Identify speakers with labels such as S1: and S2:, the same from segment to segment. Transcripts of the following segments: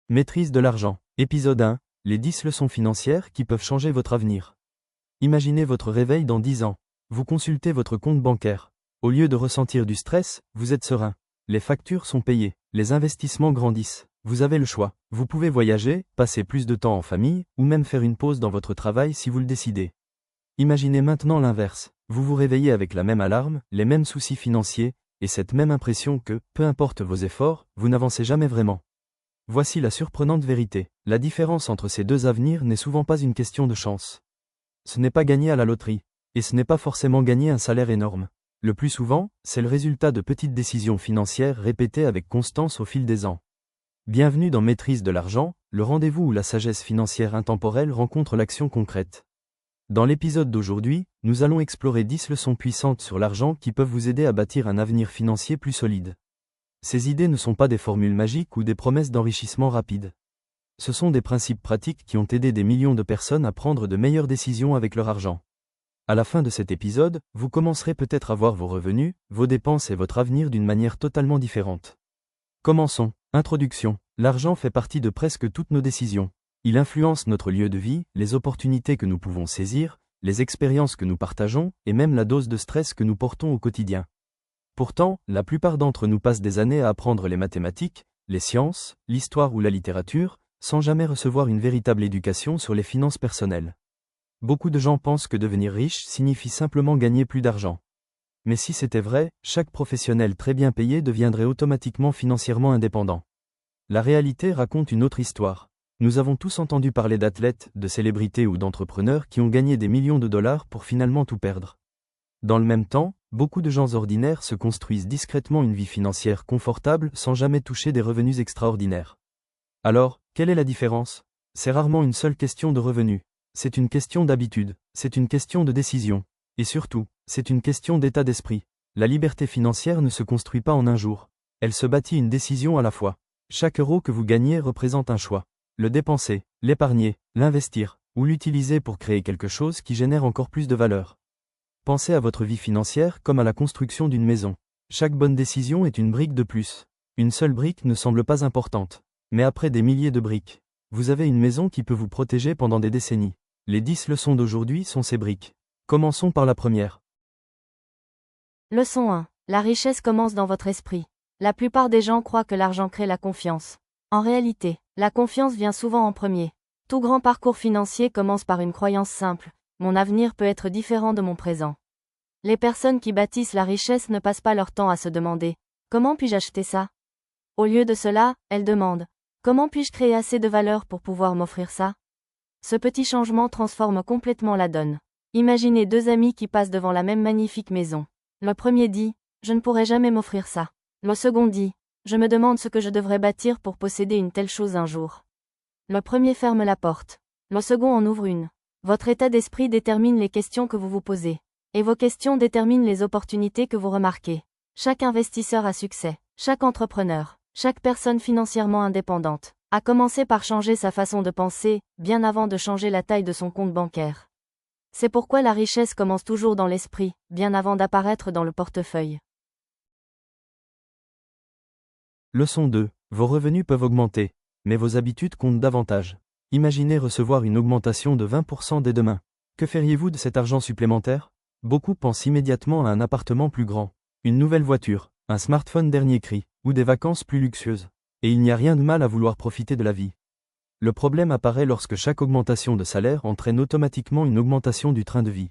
S1: Maîtrise de l'argent. Épisode 1. Les 10 leçons financières qui peuvent changer votre avenir. Imaginez votre réveil dans 10 ans. Vous consultez votre compte bancaire. Au lieu de ressentir du stress, vous êtes serein. Les factures sont payées. Les investissements grandissent. Vous avez le choix. Vous pouvez voyager, passer plus de temps en famille, ou même faire une pause dans votre travail si vous le décidez. Imaginez maintenant l'inverse. Vous vous réveillez avec la même alarme, les mêmes soucis financiers, et cette même impression que, peu importe vos efforts, vous n'avancez jamais vraiment. Voici la surprenante vérité. La différence entre ces deux avenirs n'est souvent pas une question de chance. Ce n'est pas gagner à la loterie. Et ce n'est pas forcément gagner un salaire énorme. Le plus souvent, c'est le résultat de petites décisions financières répétées avec constance au fil des ans. Bienvenue dans Maîtrise de l'argent, le rendez-vous où la sagesse financière intemporelle rencontre l'action concrète. Dans l'épisode d'aujourd'hui, nous allons explorer 10 leçons puissantes sur l'argent qui peuvent vous aider à bâtir un avenir financier plus solide. Ces idées ne sont pas des formules magiques ou des promesses d'enrichissement rapide. Ce sont des principes pratiques qui ont aidé des millions de personnes à prendre de meilleures décisions avec leur argent. À la fin de cet épisode, vous commencerez peut-être à voir vos revenus, vos dépenses et votre avenir d'une manière totalement différente. Commençons. Introduction. L'argent fait partie de presque toutes nos décisions. Il influence notre lieu de vie, les opportunités que nous pouvons saisir, les expériences que nous partageons, et même la dose de stress que nous portons au quotidien. Pourtant, la plupart d'entre nous passent des années à apprendre les mathématiques, les sciences, l'histoire ou la littérature, sans jamais recevoir une véritable éducation sur les finances personnelles. Beaucoup de gens pensent que devenir riche signifie simplement gagner plus d'argent. Mais si c'était vrai, chaque professionnel très bien payé deviendrait automatiquement financièrement indépendant. La réalité raconte une autre histoire. Nous avons tous entendu parler d'athlètes, de célébrités ou d'entrepreneurs qui ont gagné des millions de dollars pour finalement tout perdre. Dans le même temps, beaucoup de gens ordinaires se construisent discrètement une vie financière confortable sans jamais toucher des revenus extraordinaires. Alors, quelle est la différence ? C'est rarement une seule question de revenus. C'est une question d'habitude, c'est une question de décision. Et surtout, c'est une question d'état d'esprit. La liberté financière ne se construit pas en un jour. Elle se bâtit une décision à la fois. Chaque euro que vous gagnez représente un choix. Le dépenser, l'épargner, l'investir, ou l'utiliser pour créer quelque chose qui génère encore plus de valeur. Pensez à votre vie financière comme à la construction d'une maison. Chaque bonne décision est une brique de plus. Une seule brique ne semble pas importante. Mais après des milliers de briques, vous avez une maison qui peut vous protéger pendant des décennies. Les 10 leçons d'aujourd'hui sont ces briques. Commençons par la première.
S2: Leçon 1. La richesse commence dans votre esprit. La plupart des gens croient que l'argent crée la confiance. En réalité, la confiance vient souvent en premier. Tout grand parcours financier commence par une croyance simple. Mon avenir peut être différent de mon présent. Les personnes qui bâtissent la richesse ne passent pas leur temps à se demander « Comment puis-je acheter ça ?» Au lieu de cela, elles demandent « Comment puis-je créer assez de valeur pour pouvoir m'offrir ça ?» Ce petit changement transforme complètement la donne. Imaginez deux amis qui passent devant la même magnifique maison. Le premier dit « Je ne pourrai jamais m'offrir ça ». Le second dit « Je me demande ce que je devrais bâtir pour posséder une telle chose un jour ». Le premier ferme la porte. Le second en ouvre une. Votre état d'esprit détermine les questions que vous vous posez. Et vos questions déterminent les opportunités que vous remarquez. Chaque investisseur à succès, chaque entrepreneur, chaque personne financièrement indépendante, a commencé par changer sa façon de penser, bien avant de changer la taille de son compte bancaire. C'est pourquoi la richesse commence toujours dans l'esprit, bien avant d'apparaître dans le portefeuille.
S1: Leçon 2. Vos revenus peuvent augmenter, mais vos habitudes comptent davantage. Imaginez recevoir une augmentation de 20% dès demain. Que feriez-vous de cet argent supplémentaire ? Beaucoup pensent immédiatement à un appartement plus grand, une nouvelle voiture, un smartphone dernier cri, ou des vacances plus luxueuses. Et il n'y a rien de mal à vouloir profiter de la vie. Le problème apparaît lorsque chaque augmentation de salaire entraîne automatiquement une augmentation du train de vie.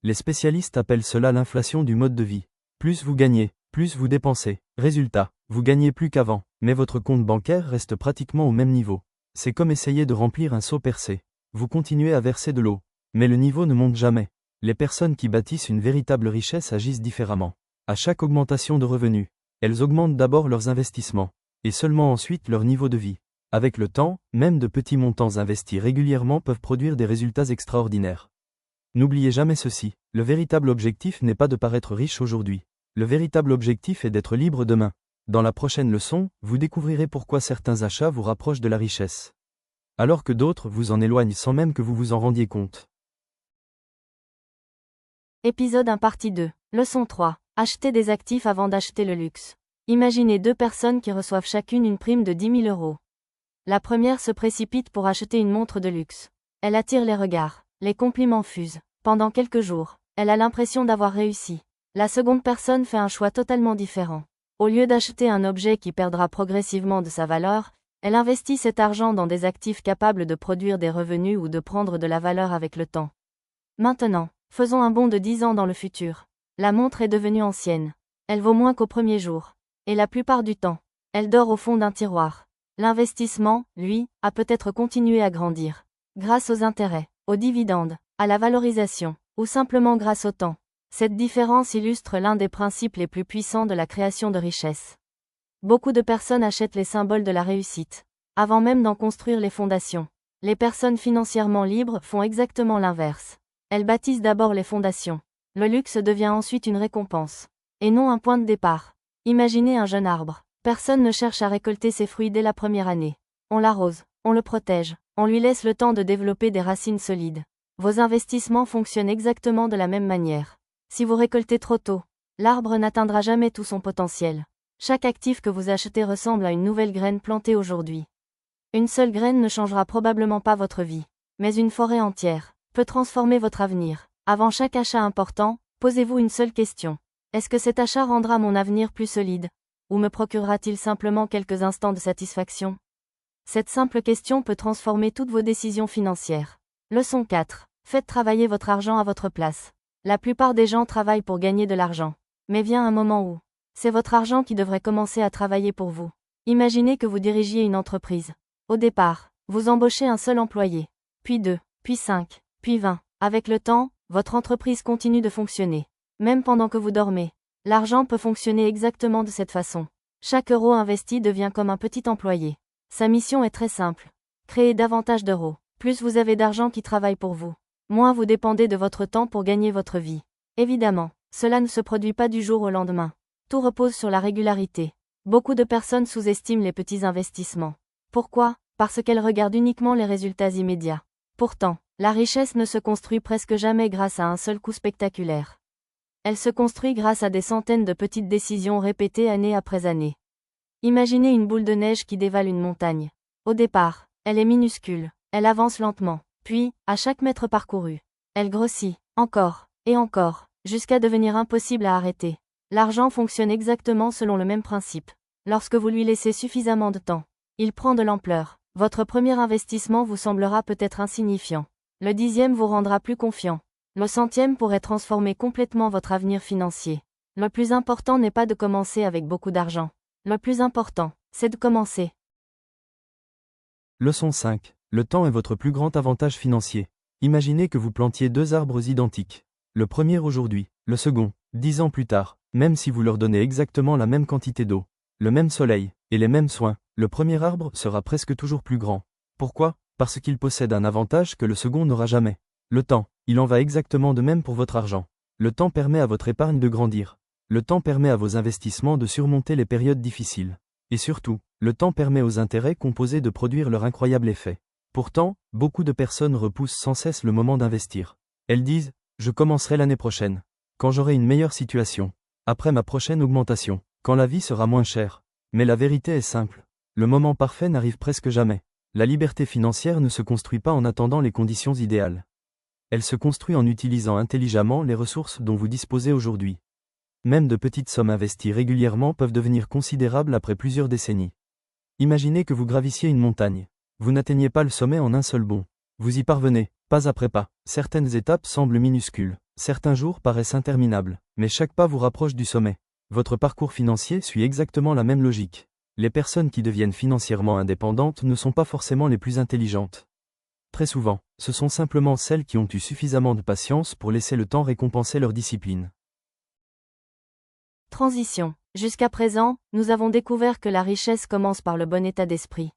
S1: Les spécialistes appellent cela l'inflation du mode de vie. Plus vous gagnez, plus vous dépensez. Résultat, vous gagnez plus qu'avant, mais votre compte bancaire reste pratiquement au même niveau. C'est comme essayer de remplir un seau percé. Vous continuez à verser de l'eau, mais le niveau ne monte jamais. Les personnes qui bâtissent une véritable richesse agissent différemment. À chaque augmentation de revenus, elles augmentent d'abord leurs investissements, et seulement ensuite leur niveau de vie. Avec le temps, même de petits montants investis régulièrement peuvent produire des résultats extraordinaires. N'oubliez jamais ceci, le véritable objectif n'est pas de paraître riche aujourd'hui. Le véritable objectif est d'être libre demain. Dans la prochaine leçon, vous découvrirez pourquoi certains achats vous rapprochent de la richesse, alors que d'autres vous en éloignent sans même que vous vous en rendiez compte.
S2: Épisode 1 partie 2. Leçon 3. Acheter des actifs avant d'acheter le luxe. Imaginez deux personnes qui reçoivent chacune une prime de 10 000 euros. La première se précipite pour acheter une montre de luxe. Elle attire les regards, les compliments fusent. Pendant quelques jours, elle a l'impression d'avoir réussi. La seconde personne fait un choix totalement différent. Au lieu d'acheter un objet qui perdra progressivement de sa valeur, elle investit cet argent dans des actifs capables de produire des revenus ou de prendre de la valeur avec le temps. Maintenant, faisons un bond de 10 ans dans le futur. La montre est devenue ancienne. Elle vaut moins qu'au premier jour. Et la plupart du temps, elle dort au fond d'un tiroir. L'investissement, lui, a peut-être continué à grandir. Grâce aux intérêts, aux dividendes, à la valorisation, ou simplement grâce au temps. Cette différence illustre l'un des principes les plus puissants de la création de richesse. Beaucoup de personnes achètent les symboles de la réussite, avant même d'en construire les fondations. Les personnes financièrement libres font exactement l'inverse. Elles bâtissent d'abord les fondations. Le luxe devient ensuite une récompense, et non un point de départ. Imaginez un jeune arbre. Personne ne cherche à récolter ses fruits dès la première année. On l'arrose, on le protège, on lui laisse le temps de développer des racines solides. Vos investissements fonctionnent exactement de la même manière. Si vous récoltez trop tôt, l'arbre n'atteindra jamais tout son potentiel. Chaque actif que vous achetez ressemble à une nouvelle graine plantée aujourd'hui. Une seule graine ne changera probablement pas votre vie, mais une forêt entière peut transformer votre avenir. Avant chaque achat important, posez-vous une seule question. Est-ce que cet achat rendra mon avenir plus solide? Ou me procurera-t-il simplement quelques instants de satisfaction? Cette simple question peut transformer toutes vos décisions financières. Leçon 4. Faites travailler votre argent à votre place. La plupart des gens travaillent pour gagner de l'argent. Mais vient un moment où c'est votre argent qui devrait commencer à travailler pour vous. Imaginez que vous dirigiez une entreprise. Au départ, vous embauchez un seul employé. Puis 2, puis 5, puis 20. Avec le temps, votre entreprise continue de fonctionner. Même pendant que vous dormez. L'argent peut fonctionner exactement de cette façon. Chaque euro investi devient comme un petit employé. Sa mission est très simple. Créer davantage d'euros. Plus vous avez d'argent qui travaille pour vous, moins vous dépendez de votre temps pour gagner votre vie. Évidemment, cela ne se produit pas du jour au lendemain. Tout repose sur la régularité. Beaucoup de personnes sous-estiment les petits investissements. Pourquoi? Parce qu'elles regardent uniquement les résultats immédiats. Pourtant, la richesse ne se construit presque jamais grâce à un seul coup spectaculaire. Elle se construit grâce à des centaines de petites décisions répétées année après année. Imaginez une boule de neige qui dévale une montagne. Au départ, elle est minuscule, elle avance lentement, puis, à chaque mètre parcouru, elle grossit, encore, et encore, jusqu'à devenir impossible à arrêter. L'argent fonctionne exactement selon le même principe. Lorsque vous lui laissez suffisamment de temps, il prend de l'ampleur. Votre premier investissement vous semblera peut-être insignifiant. Le 10e vous rendra plus confiant. Le 100e pourrait transformer complètement votre avenir financier. Le plus important n'est pas de commencer avec beaucoup d'argent. Le plus important, c'est de commencer.
S1: Leçon 5. Le temps est votre plus grand avantage financier. Imaginez que vous plantiez 2 arbres identiques. Le premier aujourd'hui, le second, 10 ans plus tard. Même si vous leur donnez exactement la même quantité d'eau, le même soleil, et les mêmes soins, le premier arbre sera presque toujours plus grand. Pourquoi? Parce qu'il possède un avantage que le second n'aura jamais. Le temps. Il en va exactement de même pour votre argent. Le temps permet à votre épargne de grandir. Le temps permet à vos investissements de surmonter les périodes difficiles. Et surtout, le temps permet aux intérêts composés de produire leur incroyable effet. Pourtant, beaucoup de personnes repoussent sans cesse le moment d'investir. Elles disent « Je commencerai l'année prochaine. Quand j'aurai une meilleure situation. Après ma prochaine augmentation. Quand la vie sera moins chère. » Mais la vérité est simple. Le moment parfait n'arrive presque jamais. La liberté financière ne se construit pas en attendant les conditions idéales. Elle se construit en utilisant intelligemment les ressources dont vous disposez aujourd'hui. Même de petites sommes investies régulièrement peuvent devenir considérables après plusieurs décennies. Imaginez que vous gravissiez une montagne. Vous n'atteignez pas le sommet en un seul bond. Vous y parvenez, pas après pas. Certaines étapes semblent minuscules. Certains jours paraissent interminables. Mais chaque pas vous rapproche du sommet. Votre parcours financier suit exactement la même logique. Les personnes qui deviennent financièrement indépendantes ne sont pas forcément les plus intelligentes. Très souvent, ce sont simplement celles qui ont eu suffisamment de patience pour laisser le temps récompenser leur discipline.
S2: Transition. Jusqu'à présent, nous avons découvert que la richesse commence par le bon état d'esprit.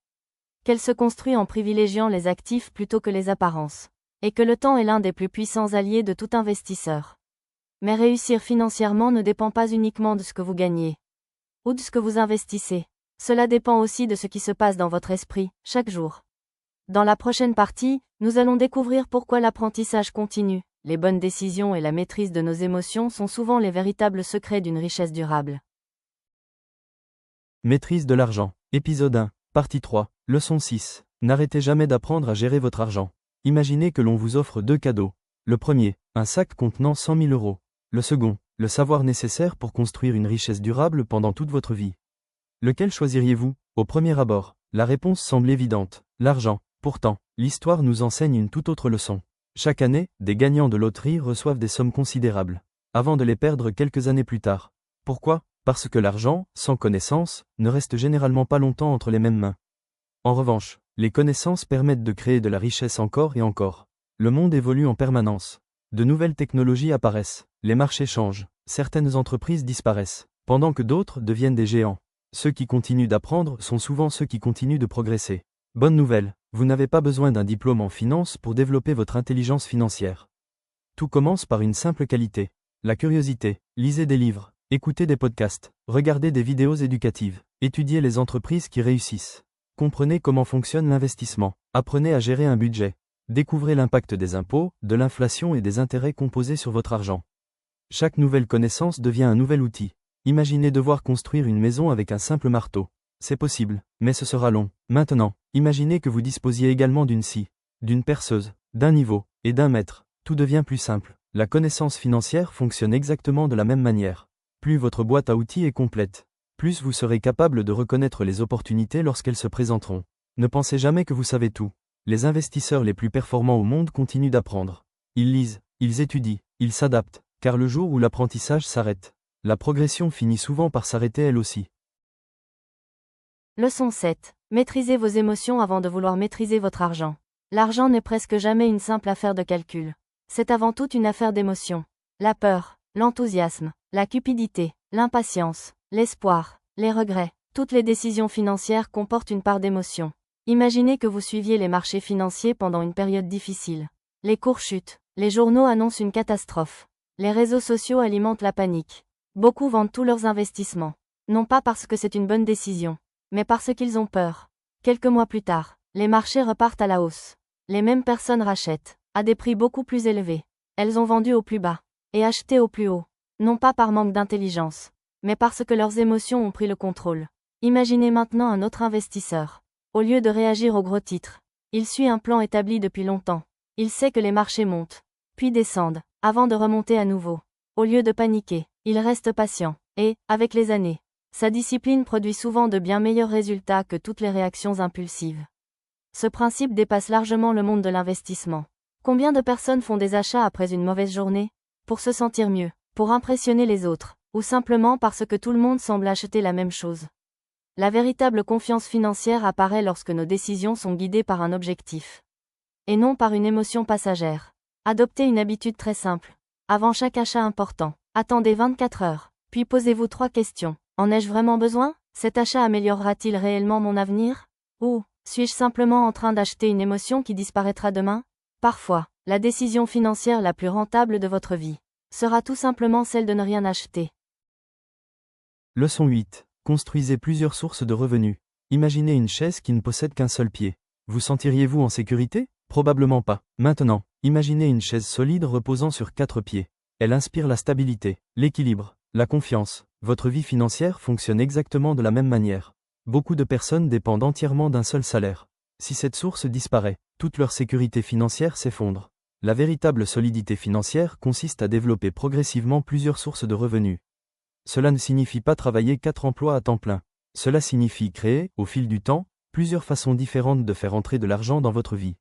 S2: Qu'elle se construit en privilégiant les actifs plutôt que les apparences. Et que le temps est l'un des plus puissants alliés de tout investisseur. Mais réussir financièrement ne dépend pas uniquement de ce que vous gagnez. Ou de ce que vous investissez. Cela dépend aussi de ce qui se passe dans votre esprit, chaque jour. Dans la prochaine partie, nous allons découvrir pourquoi l'apprentissage continu, les bonnes décisions et la maîtrise de nos émotions sont souvent les véritables secrets d'une richesse durable.
S1: Maîtrise de l'argent. Épisode 1. Partie 3. Leçon 6. N'arrêtez jamais d'apprendre à gérer votre argent. Imaginez que l'on vous offre 2 cadeaux. Le premier, un sac contenant 100 000 euros. Le second, le savoir nécessaire pour construire une richesse durable pendant toute votre vie. Lequel choisiriez-vous? Au premier abord, la réponse semble évidente, l'argent. Pourtant, l'histoire nous enseigne une toute autre leçon. Chaque année, des gagnants de loterie reçoivent des sommes considérables, avant de les perdre quelques années plus tard. Pourquoi? Parce que l'argent, sans connaissance, ne reste généralement pas longtemps entre les mêmes mains. En revanche, les connaissances permettent de créer de la richesse encore et encore. Le monde évolue en permanence. De nouvelles technologies apparaissent, les marchés changent, certaines entreprises disparaissent, pendant que d'autres deviennent des géants. Ceux qui continuent d'apprendre sont souvent ceux qui continuent de progresser. Bonne nouvelle, vous n'avez pas besoin d'un diplôme en finance pour développer votre intelligence financière. Tout commence par une simple qualité, la curiosité. Lisez des livres, écoutez des podcasts, regardez des vidéos éducatives, étudiez les entreprises qui réussissent. Comprenez comment fonctionne l'investissement, apprenez à gérer un budget. Découvrez l'impact des impôts, de l'inflation et des intérêts composés sur votre argent. Chaque nouvelle connaissance devient un nouvel outil. Imaginez devoir construire une maison avec un simple marteau. C'est possible, mais ce sera long. Maintenant, imaginez que vous disposiez également d'une scie, d'une perceuse, d'un niveau, et d'un mètre. Tout devient plus simple. La connaissance financière fonctionne exactement de la même manière. Plus votre boîte à outils est complète, plus vous serez capable de reconnaître les opportunités lorsqu'elles se présenteront. Ne pensez jamais que vous savez tout. Les investisseurs les plus performants au monde continuent d'apprendre. Ils lisent, ils étudient, ils s'adaptent, car le jour où l'apprentissage s'arrête, la progression finit souvent par s'arrêter elle aussi.
S2: Leçon 7. Maîtrisez vos émotions avant de vouloir maîtriser votre argent. L'argent n'est presque jamais une simple affaire de calcul. C'est avant tout une affaire d'émotions. La peur, l'enthousiasme, la cupidité, l'impatience, l'espoir, les regrets. Toutes les décisions financières comportent une part d'émotion. Imaginez que vous suiviez les marchés financiers pendant une période difficile. Les cours chutent, les journaux annoncent une catastrophe. Les réseaux sociaux alimentent la panique. Beaucoup vendent tous leurs investissements. Non pas parce que c'est une bonne décision, mais parce qu'ils ont peur. Quelques mois plus tard, les marchés repartent à la hausse. Les mêmes personnes rachètent, à des prix beaucoup plus élevés. Elles ont vendu au plus bas, et acheté au plus haut. Non pas par manque d'intelligence, mais parce que leurs émotions ont pris le contrôle. Imaginez maintenant un autre investisseur. Au lieu de réagir aux gros titres, il suit un plan établi depuis longtemps. Il sait que les marchés montent, puis descendent, avant de remonter à nouveau. Au lieu de paniquer, il reste patient, et, avec les années, sa discipline produit souvent de bien meilleurs résultats que toutes les réactions impulsives. Ce principe dépasse largement le monde de l'investissement. Combien de personnes font des achats après une mauvaise journée? Pour se sentir mieux, pour impressionner les autres, ou simplement parce que tout le monde semble acheter la même chose. La véritable confiance financière apparaît lorsque nos décisions sont guidées par un objectif, et non par une émotion passagère. Adoptez une habitude très simple. Avant chaque achat important, attendez 24 heures, puis posez-vous 3 questions. En ai-je vraiment besoin? Cet achat améliorera-t-il réellement mon avenir? Ou, suis-je simplement en train d'acheter une émotion qui disparaîtra demain? Parfois, la décision financière la plus rentable de votre vie sera tout simplement celle de ne rien acheter.
S1: Leçon 8. Construisez plusieurs sources de revenus. Imaginez une chaise qui ne possède qu'un seul pied. Vous sentiriez-vous en sécurité? Probablement pas. Maintenant, imaginez une chaise solide reposant sur 4 pieds. Elle inspire la stabilité, l'équilibre, la confiance. Votre vie financière fonctionne exactement de la même manière. Beaucoup de personnes dépendent entièrement d'un seul salaire. Si cette source disparaît, toute leur sécurité financière s'effondre. La véritable solidité financière consiste à développer progressivement plusieurs sources de revenus. Cela ne signifie pas travailler 4 emplois à temps plein. Cela signifie créer, au fil du temps, plusieurs façons différentes de faire entrer de l'argent dans votre vie.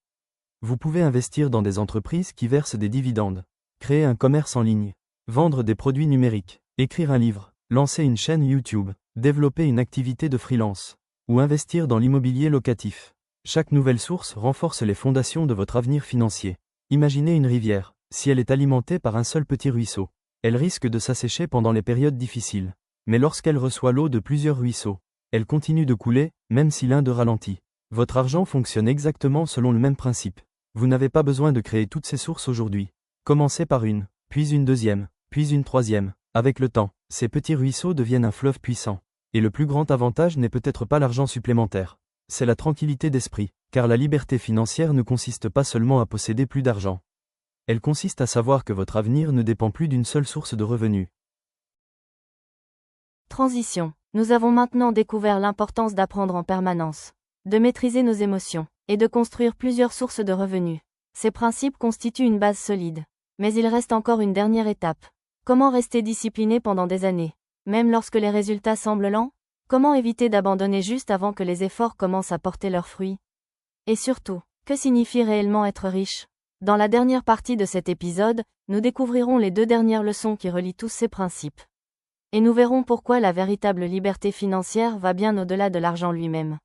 S1: Vous pouvez investir dans des entreprises qui versent des dividendes, créer un commerce en ligne, vendre des produits numériques, écrire un livre, lancer une chaîne YouTube, développer une activité de freelance, ou investir dans l'immobilier locatif. Chaque nouvelle source renforce les fondations de votre avenir financier. Imaginez une rivière. Si elle est alimentée par un seul petit ruisseau, elle risque de s'assécher pendant les périodes difficiles. Mais lorsqu'elle reçoit l'eau de plusieurs ruisseaux, elle continue de couler, même si l'un d'eux ralentit. Votre argent fonctionne exactement selon le même principe. Vous n'avez pas besoin de créer toutes ces sources aujourd'hui. Commencez par une, puis une deuxième, puis une troisième. Avec le temps, ces petits ruisseaux deviennent un fleuve puissant. Et le plus grand avantage n'est peut-être pas l'argent supplémentaire. C'est la tranquillité d'esprit, car la liberté financière ne consiste pas seulement à posséder plus d'argent. Elle consiste à savoir que votre avenir ne dépend plus d'une seule source de revenus.
S2: Transition. Nous avons maintenant découvert l'importance d'apprendre en permanence. de maîtriser nos émotions, et de construire plusieurs sources de revenus. Ces principes constituent une base solide. Mais il reste encore une dernière étape. Comment rester discipliné pendant des années, même lorsque les résultats semblent lents? Comment éviter d'abandonner juste avant que les efforts commencent à porter leurs fruits? Et surtout, que signifie réellement être riche? Dans la dernière partie de cet épisode, nous découvrirons les 2 dernières leçons qui relient tous ces principes. Et nous verrons pourquoi la véritable liberté financière va bien au-delà de l'argent lui-même.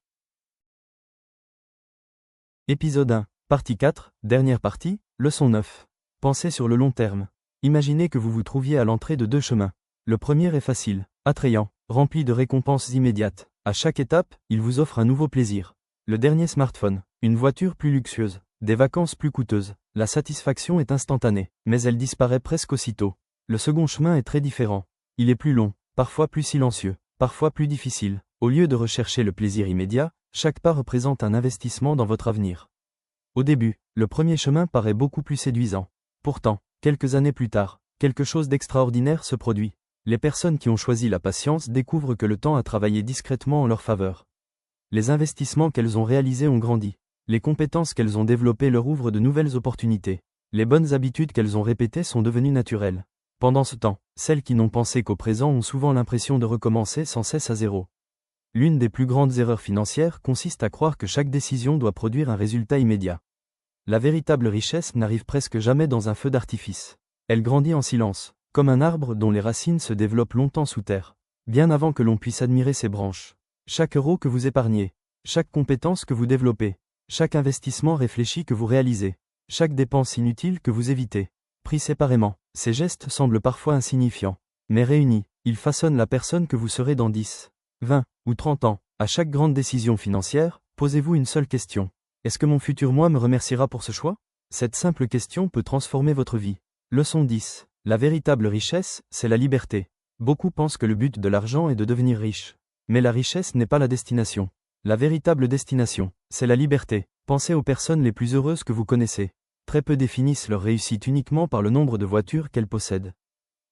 S1: Épisode 1, partie 4, dernière partie, leçon 9. Pensez sur le long terme. Imaginez que vous vous trouviez à l'entrée de 2 chemins. Le premier est facile, attrayant, rempli de récompenses immédiates. À chaque étape, il vous offre un nouveau plaisir. Le dernier smartphone, une voiture plus luxueuse, des vacances plus coûteuses. La satisfaction est instantanée, mais elle disparaît presque aussitôt. Le second chemin est très différent. Il est plus long, parfois plus silencieux, parfois plus difficile. Au lieu de rechercher le plaisir immédiat, chaque pas représente un investissement dans votre avenir. Au début, le premier chemin paraît beaucoup plus séduisant. Pourtant, quelques années plus tard, quelque chose d'extraordinaire se produit. Les personnes qui ont choisi la patience découvrent que le temps a travaillé discrètement en leur faveur. Les investissements qu'elles ont réalisés ont grandi. Les compétences qu'elles ont développées leur ouvrent de nouvelles opportunités. Les bonnes habitudes qu'elles ont répétées sont devenues naturelles. Pendant ce temps, celles qui n'ont pensé qu'au présent ont souvent l'impression de recommencer sans cesse à zéro. L'une des plus grandes erreurs financières consiste à croire que chaque décision doit produire un résultat immédiat. La véritable richesse n'arrive presque jamais dans un feu d'artifice. Elle grandit en silence, comme un arbre dont les racines se développent longtemps sous terre, bien avant que l'on puisse admirer ses branches. Chaque euro que vous épargnez, chaque compétence que vous développez, chaque investissement réfléchi que vous réalisez, chaque dépense inutile que vous évitez, pris séparément, ces gestes semblent parfois insignifiants, mais réunis, ils façonnent la personne que vous serez dans 10, 20 ou 30 ans. À chaque grande décision financière, posez-vous une seule question. Est-ce que mon futur moi me remerciera pour ce choix? Cette simple question peut transformer votre vie. Leçon 10. La véritable richesse, c'est la liberté. Beaucoup pensent que le but de l'argent est de devenir riche. Mais la richesse n'est pas la destination. La véritable destination, c'est la liberté. Pensez aux personnes les plus heureuses que vous connaissez. Très peu définissent leur réussite uniquement par le nombre de voitures qu'elles possèdent.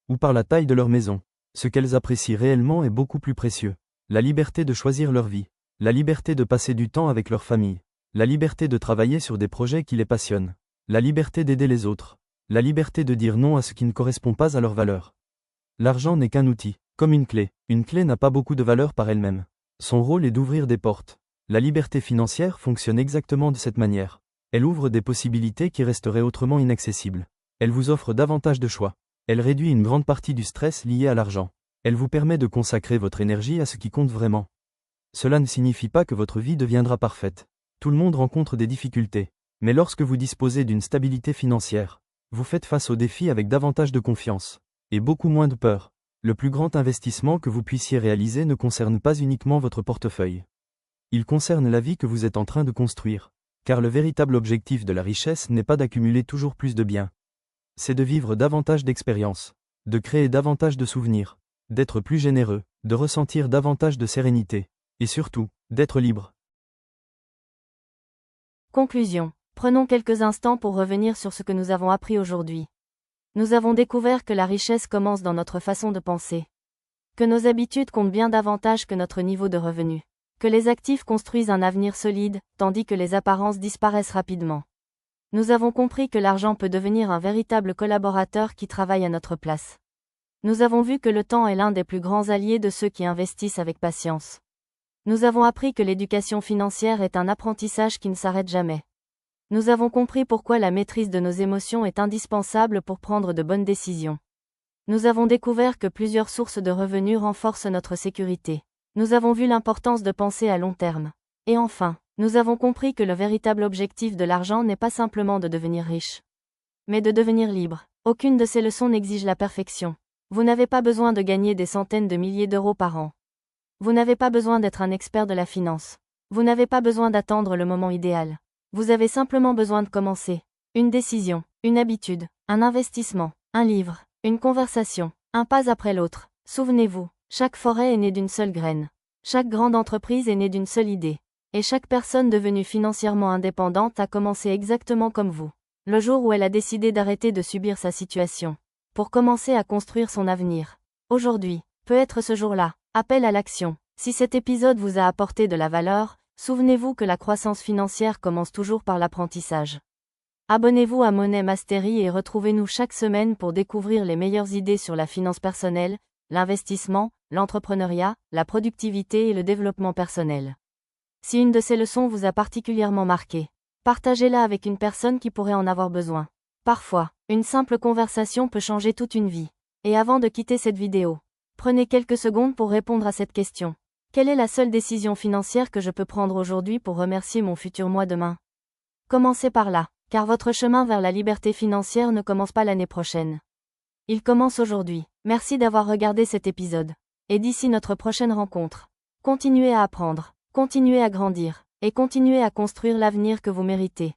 S1: Ou par la taille de leur maison. Ce qu'elles apprécient réellement est beaucoup plus précieux. La liberté de choisir leur vie. La liberté de passer du temps avec leur famille. La liberté de travailler sur des projets qui les passionnent. La liberté d'aider les autres. La liberté de dire non à ce qui ne correspond pas à leurs valeurs. L'argent n'est qu'un outil, comme une clé. Une clé n'a pas beaucoup de valeur par elle-même. Son rôle est d'ouvrir des portes. La liberté financière fonctionne exactement de cette manière. Elle ouvre des possibilités qui resteraient autrement inaccessibles. Elle vous offre davantage de choix. Elle réduit une grande partie du stress lié à l'argent. Elle vous permet de consacrer votre énergie à ce qui compte vraiment. Cela ne signifie pas que votre vie deviendra parfaite. Tout le monde rencontre des difficultés. Mais lorsque vous disposez d'une stabilité financière, vous faites face aux défis avec davantage de confiance. Et beaucoup moins de peur. Le plus grand investissement que vous puissiez réaliser ne concerne pas uniquement votre portefeuille. Il concerne la vie que vous êtes en train de construire. Car le véritable objectif de la richesse n'est pas d'accumuler toujours plus de biens. C'est de vivre davantage d'expériences, de créer davantage de souvenirs, d'être plus généreux, de ressentir davantage de sérénité, et surtout, d'être libre.
S2: Conclusion. Prenons quelques instants pour revenir sur ce que nous avons appris aujourd'hui. Nous avons découvert que la richesse commence dans notre façon de penser. Que nos habitudes comptent bien davantage que notre niveau de revenu. Que les actifs construisent un avenir solide, tandis que les apparences disparaissent rapidement. Nous avons compris que l'argent peut devenir un véritable collaborateur qui travaille à notre place. Nous avons vu que le temps est l'un des plus grands alliés de ceux qui investissent avec patience. Nous avons appris que l'éducation financière est un apprentissage qui ne s'arrête jamais. Nous avons compris pourquoi la maîtrise de nos émotions est indispensable pour prendre de bonnes décisions. Nous avons découvert que plusieurs sources de revenus renforcent notre sécurité. Nous avons vu l'importance de penser à long terme. Et enfin, nous avons compris que le véritable objectif de l'argent n'est pas simplement de devenir riche, mais de devenir libre. Aucune de ces leçons n'exige la perfection. Vous n'avez pas besoin de gagner des centaines de milliers d'euros par an. Vous n'avez pas besoin d'être un expert de la finance. Vous n'avez pas besoin d'attendre le moment idéal. Vous avez simplement besoin de commencer. Une décision, une habitude, un investissement, un livre, une conversation, un pas après l'autre. Souvenez-vous, chaque forêt est née d'une seule graine. Chaque grande entreprise est née d'une seule idée. Et chaque personne devenue financièrement indépendante a commencé exactement comme vous. Le jour où elle a décidé d'arrêter de subir sa situation, pour commencer à construire son avenir. Aujourd'hui, peut être ce jour-là. Appel à l'action. Si cet épisode vous a apporté de la valeur, Souvenez-vous que la croissance financière commence toujours par l'apprentissage. Abonnez-vous à Money Mastery et retrouvez-nous chaque semaine pour découvrir les meilleures idées sur la finance personnelle, l'investissement, l'entrepreneuriat, la productivité et le développement personnel. Si une de ces leçons vous a particulièrement marqué, partagez-la avec une personne qui pourrait en avoir besoin. Parfois, une simple conversation peut changer toute une vie. Et avant de quitter cette vidéo, prenez quelques secondes pour répondre à cette question. Quelle est la seule décision financière que je peux prendre aujourd'hui pour remercier mon futur moi demain? Commencez par là, car votre chemin vers la liberté financière ne commence pas l'année prochaine. Il commence aujourd'hui. Merci d'avoir regardé cet épisode. Et d'ici notre prochaine rencontre, continuez à apprendre, continuez à grandir, et continuez à construire l'avenir que vous méritez.